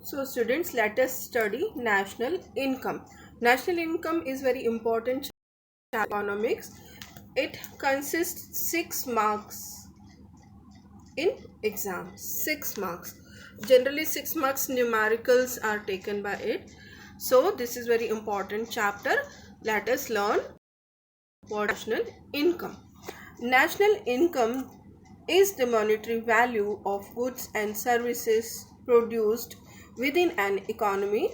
So students, let us study national income. National income is very important in economics. It consists 6 marks in exams. 6 marks. Generally 6 marks numericals are taken by it. So this is very important chapter. Let us learn what national income. National income is the monetary value of goods and services produced within an economy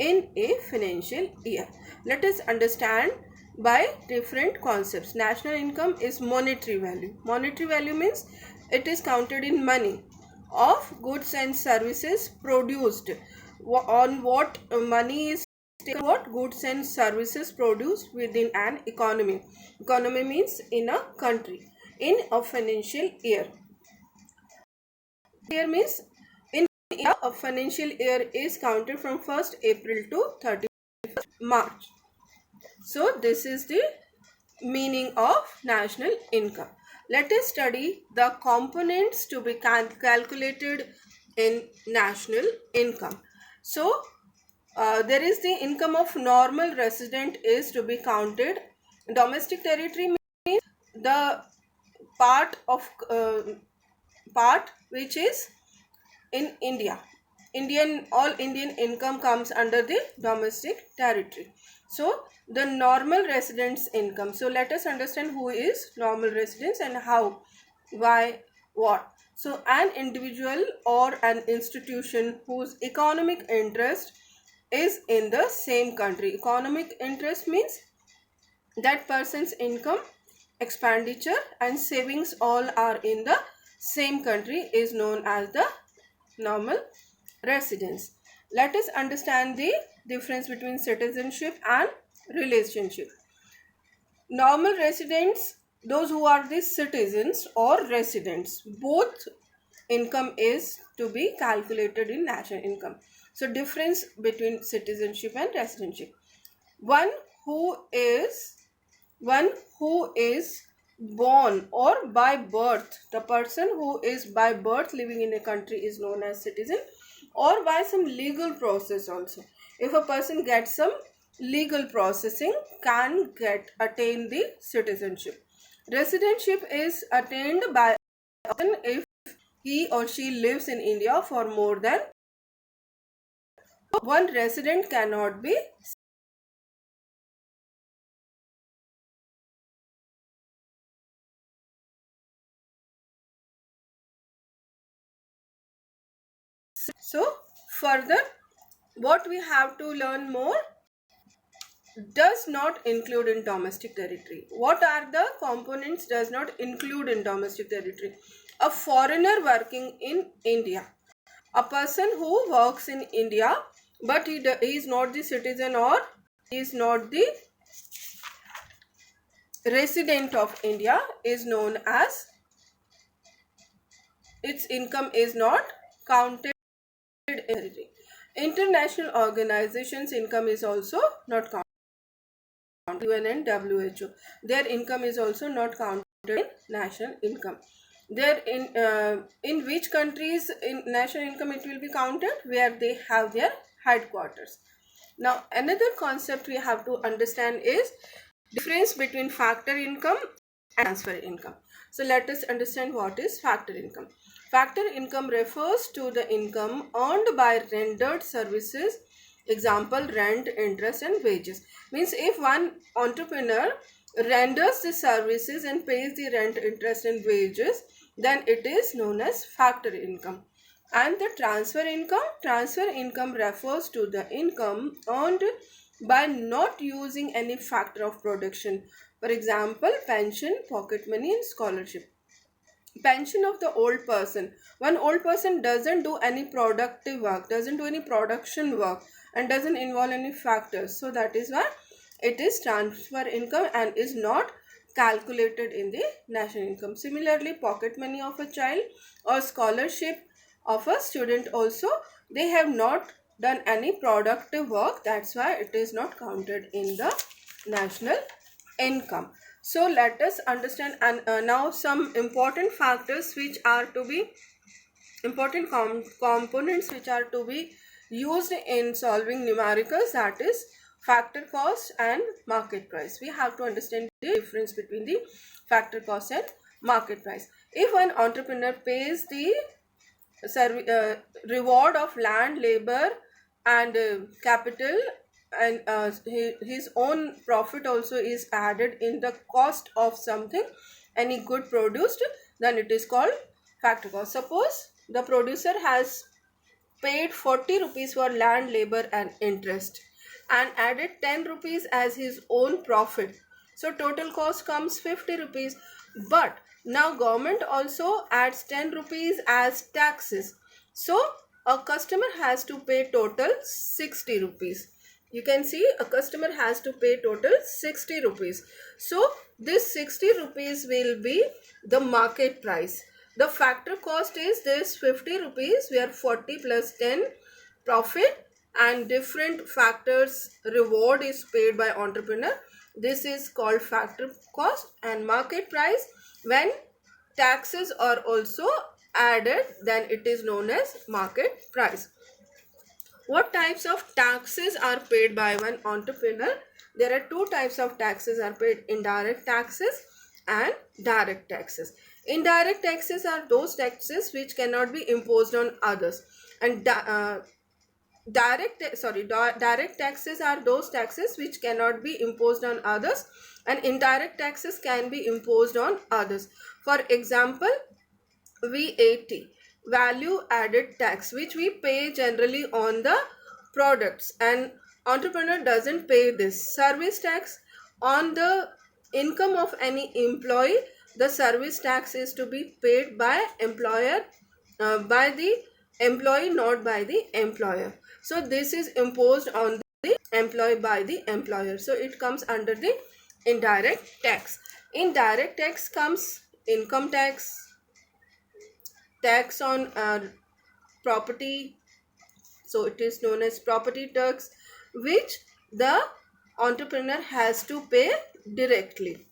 in a financial year. Let us understand by different concepts. National income is monetary value. Monetary value means it is counted in money of goods and services produced. On what money is taken, what goods and services produced within an economy. Economy means in a country, in a financial year. Year means in a financial year is counted from 1st April to 31st March. So this is the meaning of national income. Let us study the components to be calculated in national income. So there is the income of normal resident is to be counted. Domestic territory means the part of part which is in India. All Indian income comes under the domestic territory. So the normal residents income. So let us understand who is normal residents and how, why, what. So an individual or an institution whose economic interest is in the same country. Economic interest means that person's income, expenditure and savings all are in the same country is known as the normal residence. Let us understand the difference between citizenship and relationship. Normal residents, those who are the citizens or residents, both income is to be calculated in national income. So difference between citizenship and residentship. One who is born or by birth, the person who is by birth living in a country is known as citizen, or by some legal process also. If a person gets some legal processing, can attain the citizenship. Residentship is attained by if he or she lives in India for more than one resident cannot be. So further, what we have to learn more does not include in domestic territory. What are the components does not include in domestic territory? A foreigner working in India, a person who works in India but he is not the citizen or he is not the resident of India is known as, its income is not counted in territory. International organizations income is also not counted. UN and WHO, their income is also not counted in national income. There in which countries in national income it will be counted? Where they have their headquarters. Now another concept we have to understand is difference between factor income and transfer income. So let us understand what is factor income. Factor income refers to the income earned by rendered services, example rent, interest and wages. Means if one entrepreneur renders the services and pays the rent, interest and wages, then it is known as factor income. And the transfer income refers to the income earned by not using any factor of production. For example, pension, pocket money and scholarship. Pension of the old person. One old person doesn't do any productive work, doesn't do any production work and doesn't involve any factors. So that is why it is transfer income and is not calculated in the national income. Similarly, pocket money of a child or scholarship of a student also, they have not done any productive work. That's why it is not counted in the national income. So let us understand and now some important factors which are to be important components which are to be used in solving numericals, that is factor cost and market price. We have to understand the difference between the factor cost and market price. If an entrepreneur pays the reward of land, labor and capital, and his own profit also is added in the cost of something, any good produced, then it is called factor cost. Suppose the producer has paid 40 rupees for land, labor and interest and added 10 rupees as his own profit. So total cost comes 50 rupees. But now government also adds 10 rupees as taxes. So a customer has to pay total 60 rupees. You can see a customer has to pay total 60 rupees. So this 60 rupees will be the market price. The factor cost is this 50 rupees, where 40 plus 10 profit and different factors reward is paid by entrepreneur. This is called factor cost. And market price, when taxes are also added, then it is known as market price. What types of taxes are paid by one entrepreneur? There are two types of taxes are paid: indirect taxes and direct taxes. Indirect taxes are those taxes which cannot be imposed on others, and direct taxes are those taxes which cannot be imposed on others, and indirect taxes can be imposed on others. For example, VAT, value added tax, which we pay generally on the products, and entrepreneur doesn't pay this. Service tax, on the income of any employee, the service tax is to be paid by employer, by the employee, not by the employer. So this is imposed on the employee by the employer. So it comes under the indirect tax. In direct tax comes income tax, tax on property, so it is known as property tax, which the entrepreneur has to pay directly.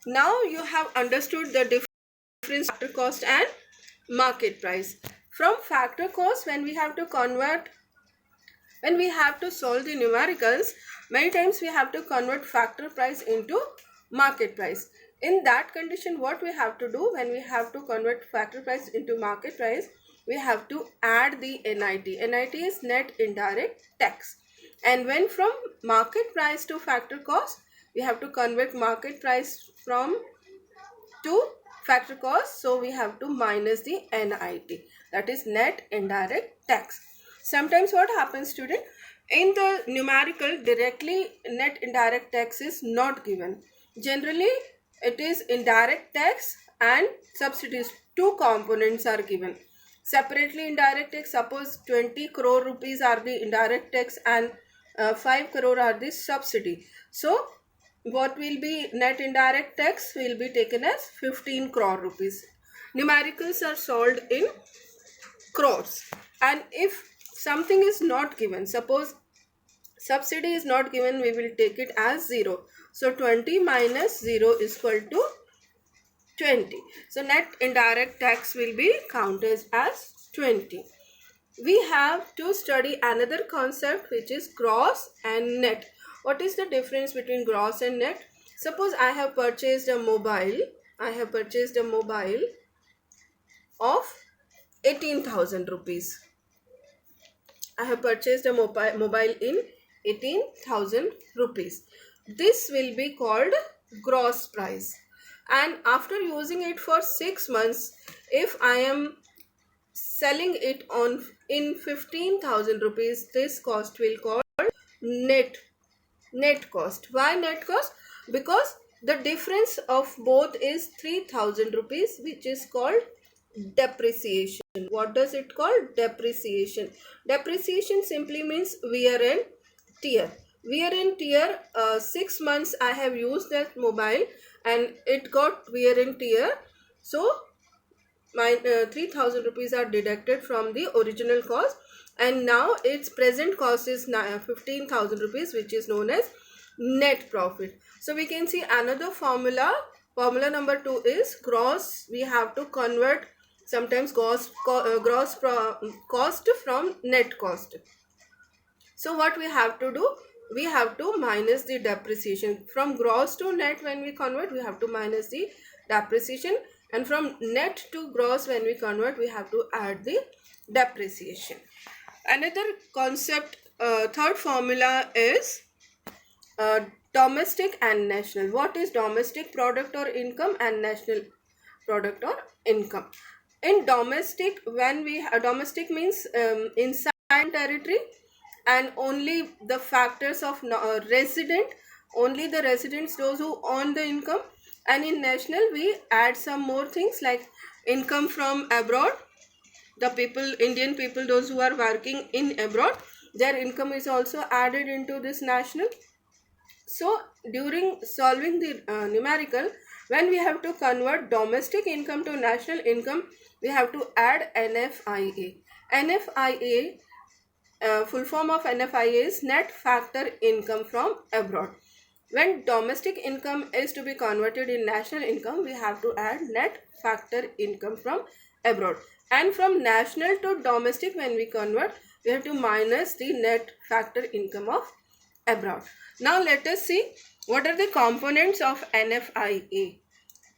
Now you have understood the difference factor cost and market price. From factor cost, when we have to solve the numericals, many times we have to convert factor price into market price. In that condition, what we have to do when we have to convert factor price into market price, we have to add the NIT. NIT is net indirect tax. And when from market price to factor cost, we have to convert market price from to factor cost, so we have to minus the NIT, that is net indirect tax. Sometimes what happens, student, in the numerical directly net indirect tax is not given. Generally it is indirect tax and subsidies, two components are given. Separately indirect tax, suppose 20 crore rupees are the indirect tax and 5 crore are the subsidy. So what will be net indirect tax will be taken as 15 crore rupees. Numericals are solved in crores. And if something is not given, suppose subsidy is not given, we will take it as 0. So 20 minus 0 is equal to 20. So net indirect tax will be counted as 20. We have to study another concept, which is gross and net. What is the difference between gross and net? Suppose I have purchased a mobile. Of 18,000 rupees. I have purchased a mobile in 18,000 rupees. This will be called gross price. And after using it for 6 months, if I am selling it in 15,000 rupees, this cost will call net cost. Why net cost? Because the difference of both is 3,000 rupees, which is called depreciation. What does it call? Depreciation. Depreciation simply means wear and tear. 6 months I have used that mobile and it got wear and tear. So my 3,000 rupees are deducted from the original cost, and now its present cost is 15,000 rupees, which is known as net profit. So we can see another formula. Formula number 2 is gross. We have to convert sometimes gross cost from net cost. So what we have to do, we have to minus the depreciation. From gross to net, when we convert, we have to minus the depreciation, and from net to gross, when we convert, we have to add the depreciation. Another concept, third formula is domestic and national. What is domestic product or income and national product or income? In domestic, when we domestic means inside territory, and only the factors of resident, only the residents, those who earn the income. And in national, we add some more things like income from abroad. The people, Indian people, those who are working in abroad, their income is also added into this national. So during solving the numerical, when we have to convert domestic income to national income, we have to add NFIA. NFIA, full form of NFIA is net factor income from abroad. When domestic income is to be converted in national income, we have to add net factor income from abroad. And from national to domestic, when we convert, we have to minus the net factor income of abroad. Now let us see what are the components of NFIA.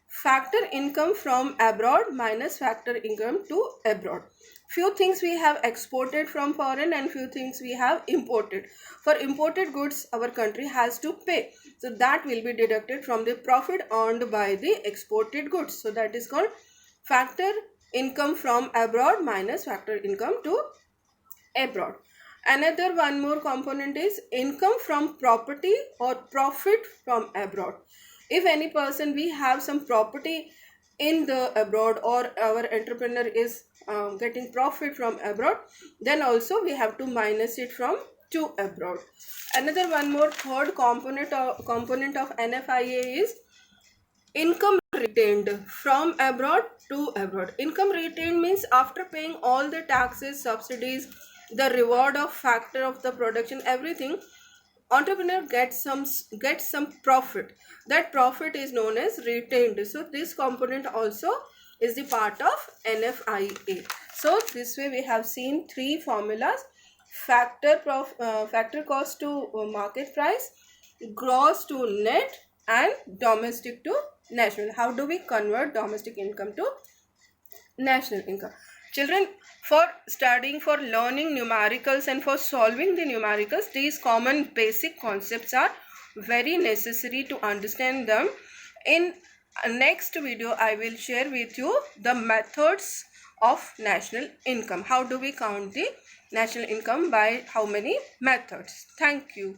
Factor income from abroad minus factor income to abroad. Few things we have exported from foreign and few things we have imported. For imported goods, our country has to pay. So that will be deducted from the profit earned by the exported goods. So that is called factor income from abroad minus factor income to abroad. Another one more component is income from property or profit from abroad. If any person, we have some property in the abroad, or our entrepreneur is getting profit from abroad, then also we have to minus it from to abroad. Another one more third component of NFIA is income retained from abroad to abroad. Income retained means after paying all the taxes, subsidies, the reward of factor of the production, everything, entrepreneur gets some profit. That profit is known as retained. So this component also is the part of NFIA. So this way we have seen three formulas: factor cost to market price, gross to net, and domestic to national. How do we convert domestic income to national income? Children, for studying, for learning numericals and for solving the numericals, these common basic concepts are very necessary to understand them. In next video, I will share with you the methods of national income. How do we count the national income, by how many methods? Thank you.